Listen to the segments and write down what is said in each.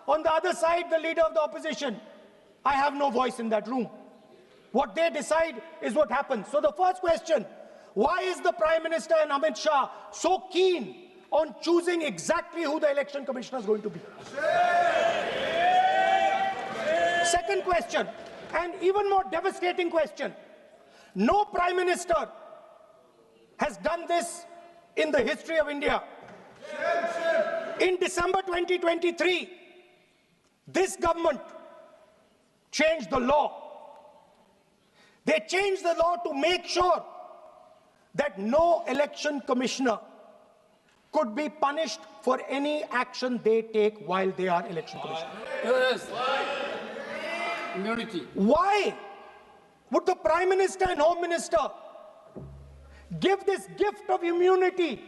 On the other side, the leader of the opposition. I have no voice in that room. What they decide is what happens. So the first question, why is the Prime Minister and Amit Shah so keen on choosing exactly who the Election Commissioner is going to be? Second question, and even more devastating question, no Prime Minister has done this in the history of India. In December 2023, this government changed the law. They changed the law to make sure that no election commissioner could be punished for any action they take while they are election commissioner. Yes. Immunity. Why would the Prime Minister and Home Minister give this gift of immunity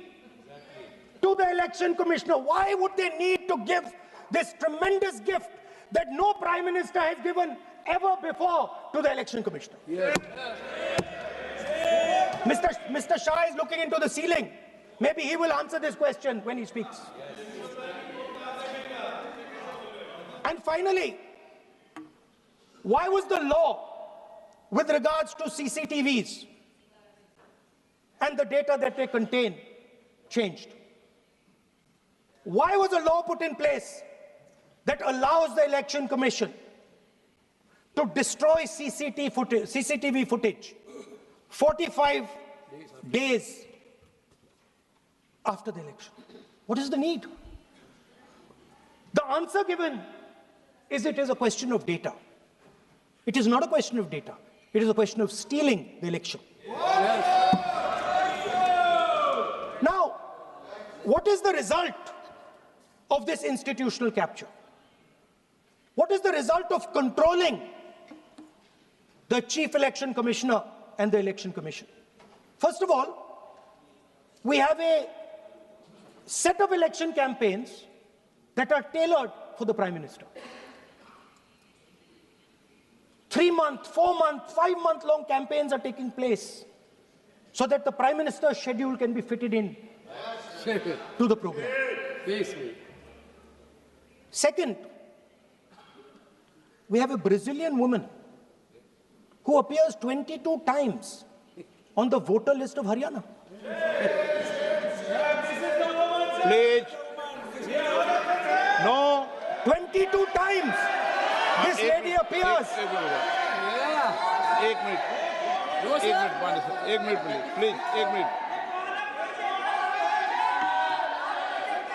to the election commissioner? Why would they need to give this tremendous gift that no Prime Minister has given ever before to the election commissioner? Yes. Mr. Shah is looking into the ceiling. Maybe he will answer this question when he speaks. And finally, why was the law with regards to CCTVs and the data that they contain changed? Why was a law put in place that allows the Election Commission to destroy CCTV footage 45 days after the election? What is the need? The answer given is it is a question of data. It is not a question of data. It is a question of stealing the election. Now, what is the result of this institutional capture? What is the result of controlling the Chief Election Commissioner and the Election Commission? First of all, we have a set of election campaigns that are tailored for the Prime Minister. 3-month, 4-month, 5-month long campaigns are taking place so that the Prime Minister's schedule can be fitted in to the program. Second, we have a Brazilian woman who appears 22 times on the voter list of Haryana. Please. No. 22 times this lady appears. एक minute please एक minute.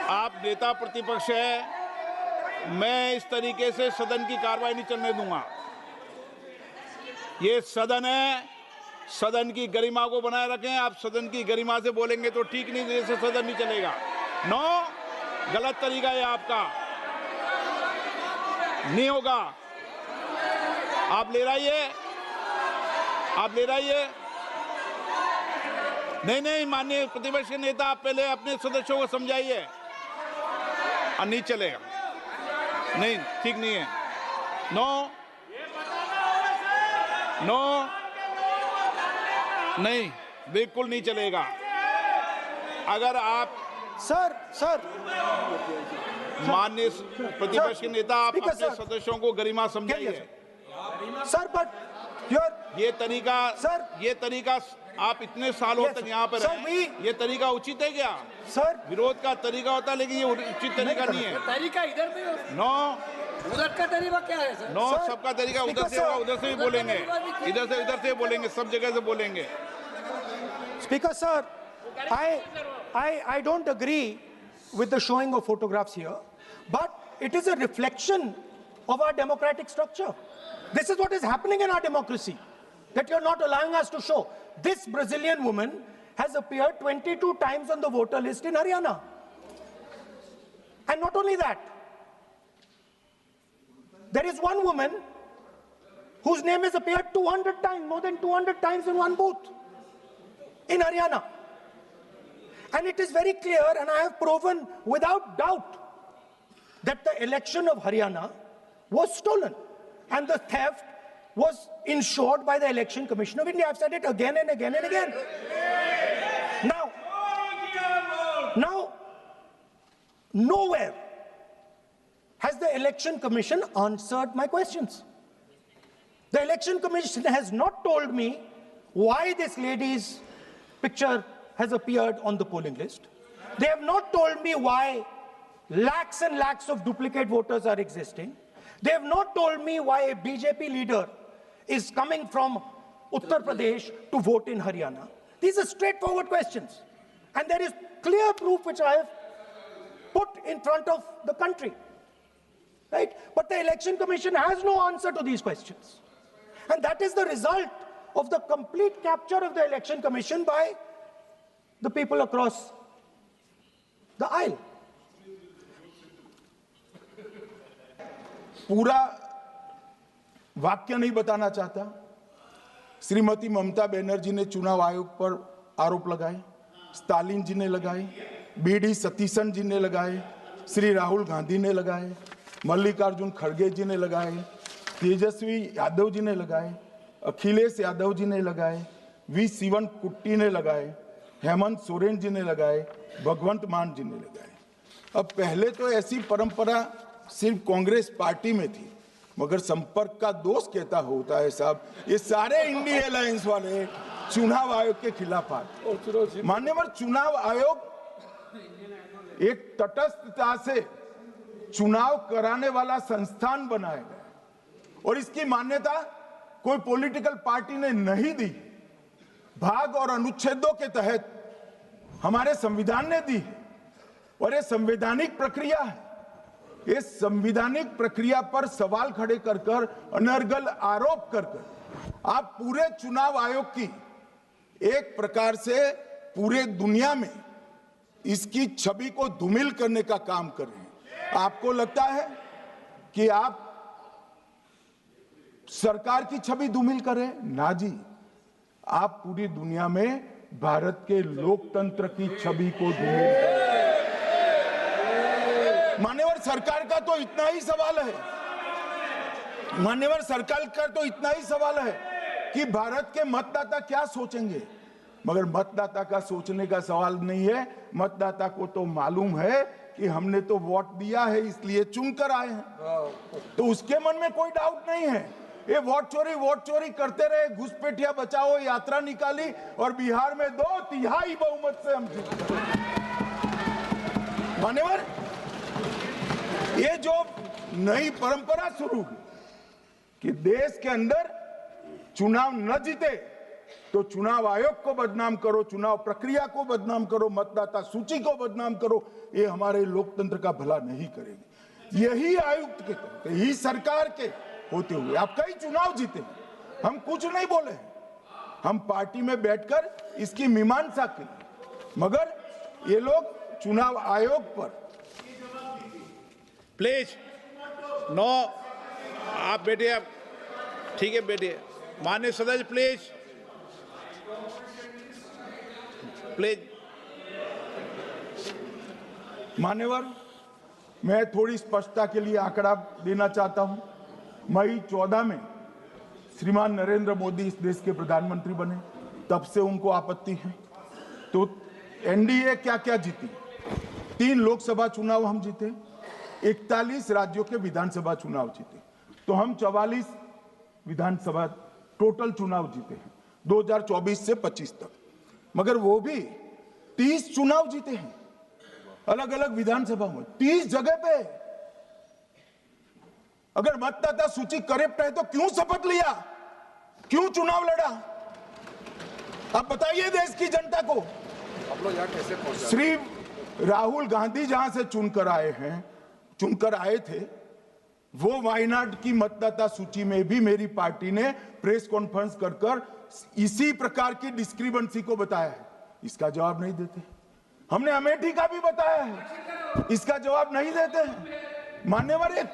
आप नेता प्रतिपक्ष है, मैं इस तरीके से सदन की कार्रवाई नहीं चलने दूंगा। ये सदन है, सदन की गरिमा को बनाए रखें। आप सदन की गरिमा से बोलेंगे तो ठीक, नहीं जैसे सदन नहीं चलेगा। नो, गलत तरीका है आपका, नहीं होगा। आप ले रहिए, आप ले रहिए। नहीं, माननीय प्रतिपक्ष के नेता, आप पहले अपने सदस्यों को समझाइए। नहीं चलेगा, नहीं, ठीक नहीं है। नो, नहीं, बिल्कुल नहीं चलेगा। अगर आप सर माननीय प्रतिपक्ष के नेता, आप अपने सदस्यों को गरिमा समझाइए। सर, बट ये तरीका आप इतने सालों तक यहाँ पर हैं, ये तरीका उचित है क्या? सर, विरोध का तरीका होता है, लेकिन ये उचित तरीका नहीं है। तरीका इधर भी हो। नो, उधर का तरीका क्या है सर? नो, सबका तरीका उधर से होगा, उधर से भी बोलेंगे, इधर से बोलेंगे, सब जगह से बोलेंगे। Speaker sir, I don't agree with the showing of photographs here, but it is a reflection of our democratic structure. This is what is happening in our democracy, that you're not allowing us to show. This Brazilian woman has appeared 22 times on the voter list in Haryana. And not only that, there is one woman whose name has appeared 200 times, more than 200 times in one booth in Haryana. And it is very clear, and I have proven without doubt, that the election of Haryana was stolen. And the theft was ensured by the Election Commission of India. I've said it again and again and again. Now, nowhere has the the Election Commission answered my questions. The Election Commission has not told me why this lady's picture has appeared on the polling list. They have not told me why lakhs and lakhs of duplicate voters are existing. They have not told me why a BJP leader is coming from Uttar Pradesh to vote in Haryana. These are straightforward questions. And there is clear proof which I have put in front of the country. Right? But the Election Commission has no answer to these questions. And that is the result of the complete capture of the Election Commission by the people across the aisle. पूरा वाक्य नहीं बताना चाहता। श्रीमती ममता बनर्जी ने चुनाव आयोग पर आरोप लगाए, स्टालिन जी ने लगाए, बीडी सतीशन जी ने लगाए, श्री राहुल गांधी ने लगाए, मल्लिकार्जुन खड़गे जी ने लगाए, तेजस्वी यादव जी ने लगाए, अखिलेश यादव जी ने लगाए, वी शिवन कुट्टी ने लगाए, हेमंत सोरेन जी ने लगाए, भगवंत मान जी ने लगाए। अब पहले तो ऐसी परंपरा सिर्फ कांग्रेस पार्टी में थी, मगर संपर्क का दोष कहता होता है साहब, ये सारे इंडिया अलायंस वाले चुनाव आयोग के खिलाफ आए। मान्यवर, चुनाव आयोग एक तटस्थता से चुनाव कराने वाला संस्थान बनाया गया और इसकी मान्यता कोई पॉलिटिकल पार्टी ने नहीं दी। भाग और अनुच्छेदों के तहत हमारे संविधान ने दी और ये संवैधानिक प्रक्रिया है। इस संवैधानिक प्रक्रिया पर सवाल खड़े कर कर, अनर्गल आरोप कर कर आप पूरे चुनाव आयोग की एक प्रकार से पूरे दुनिया में इसकी छवि को धूमिल करने का काम कर रहे हैं। आपको लगता है कि आप सरकार की छवि धूमिल करें? ना जी, आप पूरी दुनिया में भारत के लोकतंत्र की छवि को धूमिल करें। मान्यवर, सरकार का तो इतना ही सवाल है, मान्यवर सरकार का तो इतना ही सवाल है कि भारत के मतदाता क्या सोचेंगे, मगर मतदाता का सोचने का सवाल नहीं है। मतदाता को तो मालूम है कि हमने तो वोट दिया है इसलिए चुनकर आए हैं, तो उसके मन में कोई डाउट नहीं है। ये वोट चोरी करते रहे, घुसपैठिया बचाओ यात्रा निकाली और बिहार में 2/3 बहुमत से हम जीते। मान्यवर, ये जो नई परंपरा शुरू हुई कि देश के अंदर चुनाव न जीते तो चुनाव आयोग को बदनाम करो, चुनाव प्रक्रिया को बदनाम करो, मतदाता सूची को बदनाम करो, ये हमारे लोकतंत्र का भला नहीं करेगी। यही आयुक्त के तहत, यही सरकार के होते हुए आप कई चुनाव जीते, हम कुछ नहीं बोले, हम पार्टी में बैठकर इसकी मीमांसा की, मगर ये लोग चुनाव आयोग पर प्लीज नो, आप बैठिए, आप ठीक है बैठिए। माननीय सदस्य प्लीज प्लीज। मान्यवर, मैं थोड़ी स्पष्टता के लिए आंकड़ा देना चाहता हूं। मई 14 में श्रीमान नरेंद्र मोदी इस देश के प्रधानमंत्री बने, तब से उनको आपत्ति है। तो एनडीए क्या क्या जीती? 3 लोकसभा चुनाव हम जीते, 41 राज्यों के विधानसभा चुनाव जीते, तो हम 44 विधानसभा टोटल चुनाव जीते हैं 2024 से 25 तक। मगर वो भी 30 चुनाव जीते हैं अलग अलग विधानसभा में, 30 जगह पे। अगर मतदाता सूची करेक्ट है तो क्यों शपथ लिया, क्यों चुनाव लड़ा? आप बताइए देश की जनता को। आप लोग यहाँ कैसे पहुंचे? श्री राहुल गांधी जहां से चुनकर आए थे, वो वायनाड की मतदाता सूची में भी मेरी पार्टी ने प्रेस कॉन्फ्रेंस कर इसी प्रकार की डिस्क्रिपेंसी को बताया है। इसका जवाब नहीं देते। हमने अमेठी का भी बताया है, इसका जवाब नहीं देते हैं। मान्यवर, एक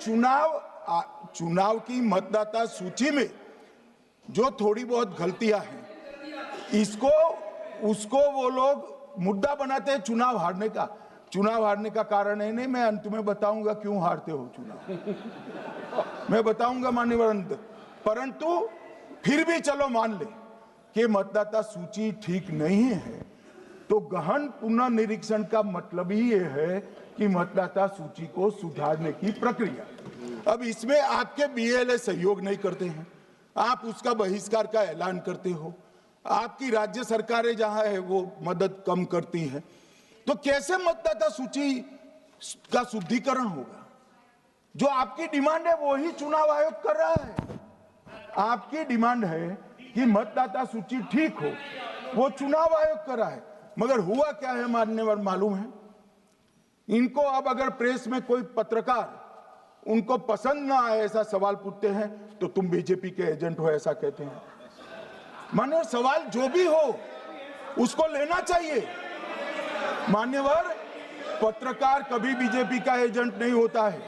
चुनाव की मतदाता सूची में जो थोड़ी बहुत गलतियां हैं, उसको वो लोग मुद्दा बनाते हैं चुनाव हारने का। चुनाव हारने का कारण है नहीं, मैं अंत में बताऊंगा क्यों हारते हो चुनाव, मैं बताऊंगा माननीय अंत। परंतु फिर भी चलो मान ले कि मतदाता सूची ठीक नहीं है, तो गहन पुनर्निरीक्षण का मतलब ही ये है कि मतदाता सूची को सुधारने की प्रक्रिया अब इसमें आपके बीएलए सहयोग नहीं करते हैं, आप उसका बहिष्कार का ऐलान करते हो, आपकी राज्य सरकारें जहां है वो मदद कम करती हैं, तो कैसे मतदाता सूची का शुद्धिकरण होगा? जो आपकी डिमांड है वो ही चुनाव आयोग कर रहा है। आपकी डिमांड है कि मतदाता सूची ठीक हो, वो चुनाव आयोग कर रहा है, मगर हुआ क्या है मान्यवर मालूम है? इनको अब अगर प्रेस में कोई पत्रकार उनको पसंद ना आए ऐसा सवाल पूछते हैं तो तुम बीजेपी के एजेंट हो ऐसा कहते हैं। मान्यवर, सवाल जो भी हो उसको लेना चाहिए। मान्यवर, पत्रकार कभी बीजेपी का एजेंट नहीं होता है,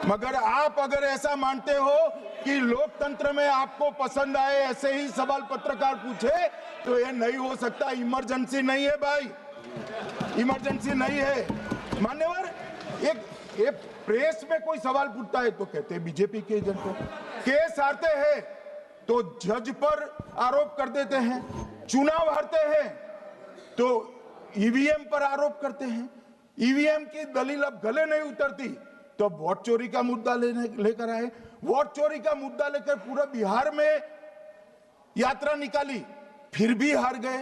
मगर आप अगर ऐसा मानते हो कि लोकतंत्र में आपको पसंद आए ऐसे ही सवाल पत्रकार पूछे तो ये नहीं हो सकता। इमरजेंसी नहीं है भाई, इमरजेंसी नहीं है। मान्यवर, एक प्रेस में कोई सवाल पूछता है तो कहते हैं बीजेपी के एजेंट हो, केस हारते हैं तो जज पर आरोप कर देते हैं, चुनाव हारते हैं तो ईवीएम पर आरोप करते हैं, ईवीएम की दलील अब गले नहीं उतरती तो वोट चोरी का मुद्दा लेकर आए, वोट चोरी का मुद्दा लेकर पूरा बिहार में यात्रा निकाली, फिर भी हार गए।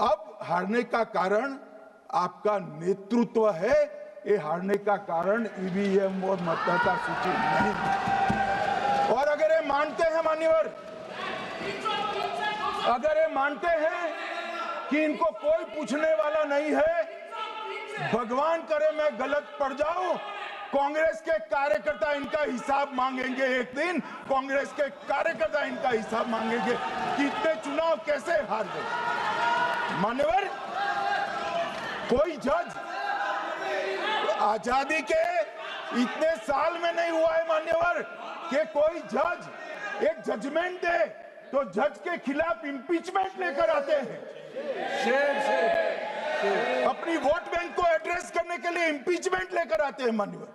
अब हारने का कारण आपका नेतृत्व है, ये हारने का कारण ईवीएम और मतदाता सूची नहीं। और अगर ये मानते हैं मान्यवर, अगर ये मानते हैं कि इनको कोई पूछने वाला नहीं है, भगवान करे मैं गलत पड़ जाऊं, कांग्रेस के कार्यकर्ता इनका हिसाब मांगेंगे। एक दिन कांग्रेस के कार्यकर्ता इनका हिसाब मांगेंगे कि इतने चुनाव कैसे हार गए। मान्यवर, कोई जज आजादी के इतने साल में नहीं हुआ है मान्यवर कि कोई जज एक जजमेंट दे तो जज के खिलाफ इंपीचमेंट लेकर आते हैं। अपनी वोट बैंक को एड्रेस करने के लिए इंपीचमेंट लेकर आते हैं मान्यवर।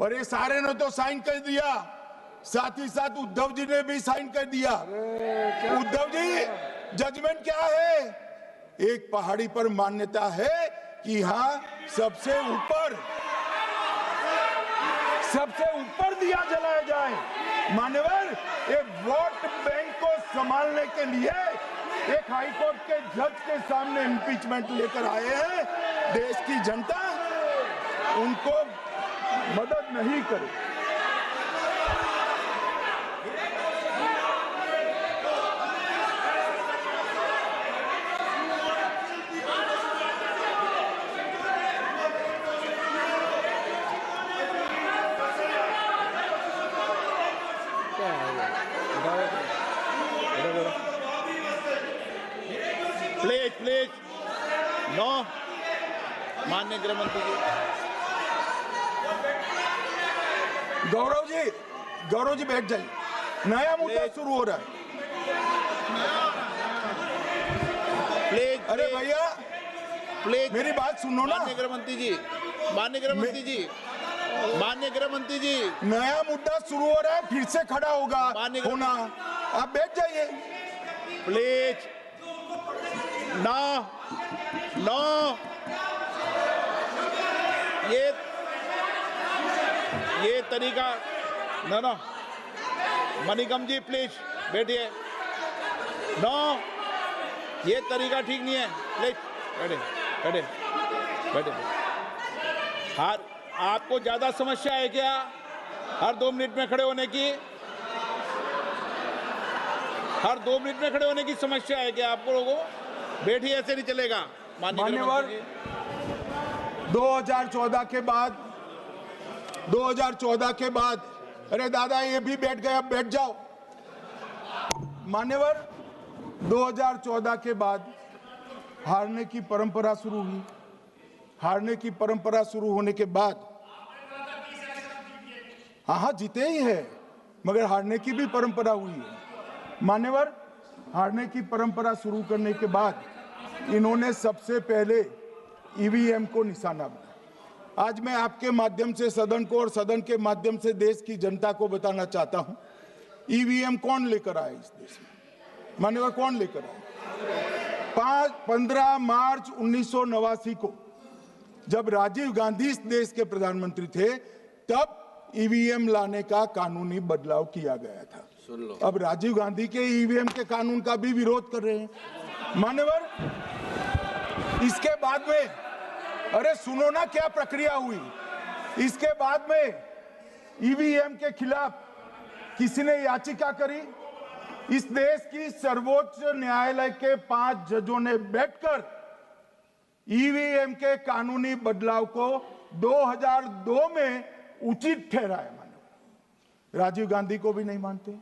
और ये सारे ने तो साइन कर दिया, साथ ही साथ उद्धव जी ने भी साइन कर दिया। उद्धव जी, जजमेंट क्या है? एक पहाड़ी पर मान्यता है कि हाँ सबसे ऊपर दिया जलाया जाए। मान्यवर, एक वोट बैंक को संभालने के लिए एक हाईकोर्ट के जज के सामने इंपीचमेंट लेकर आए हैं। देश की जनता उनको मदद नहीं करे। प्लीज नो, माननीय गृह मंत्री जी। गौरव जी बैठ जाइए, नया मुद्दा शुरू हो रहा है। प्लीज, अरे भैया प्लीज मेरी बात सुनो ना। माननीय गृह मंत्री जी, माननीय गृह मंत्री जी, माननीय गृह मंत्री जी, नया मुद्दा शुरू हो रहा है, फिर से खड़ा होगा होना। आप बैठ जाइए प्लीज। नो नो, ये तरीका नो। मणिकम जी प्लीज बैठिए। नो, ये तरीका ठीक नहीं है। प्लीज बैठे। हर आपको ज्यादा समस्या है क्या हर 2 मिनट में खड़े होने की? हर 2 मिनट में खड़े होने की समस्या है क्या आपको लोगों? बैठिए, ऐसे नहीं चलेगा। मान्यवर, 2014 के बाद अरे दादा ये भी बैठ गए, अब बैठ जाओ। मान्यवर, 2014 के बाद हारने की परंपरा शुरू हुई। हारने की परंपरा शुरू होने के बाद हाँ जीते ही है, मगर हारने की भी परंपरा हुई है। मान्यवर, हारने की परंपरा शुरू करने के बाद इन्होंने सबसे पहले ईवीएम को निशाना बनाया। आज मैं आपके माध्यम से सदन को और सदन के माध्यम से देश की जनता को बताना चाहता हूं, ईवीएम कौन लेकर आया इस देश में? मान्यवर, कौन लेकर आया? 15 मार्च 1989 को जब राजीव गांधी इस देश के प्रधानमंत्री थे, तब ईवीएम लाने का कानूनी बदलाव किया गया था। सुन लो। अब राजीव गांधी के ईवीएम के कानून का भी विरोध कर रहे हैं मान्यवर। इसके बाद में, अरे सुनो ना क्या प्रक्रिया हुई। इसके बाद में ईवीएम के खिलाफ किसी ने याचिका करी। इस देश की सर्वोच्च न्यायालय के 5 जजों ने बैठकर ईवीएम के कानूनी बदलाव को 2002 में उचित ठहराया। राजीव गांधी को भी नहीं मानते।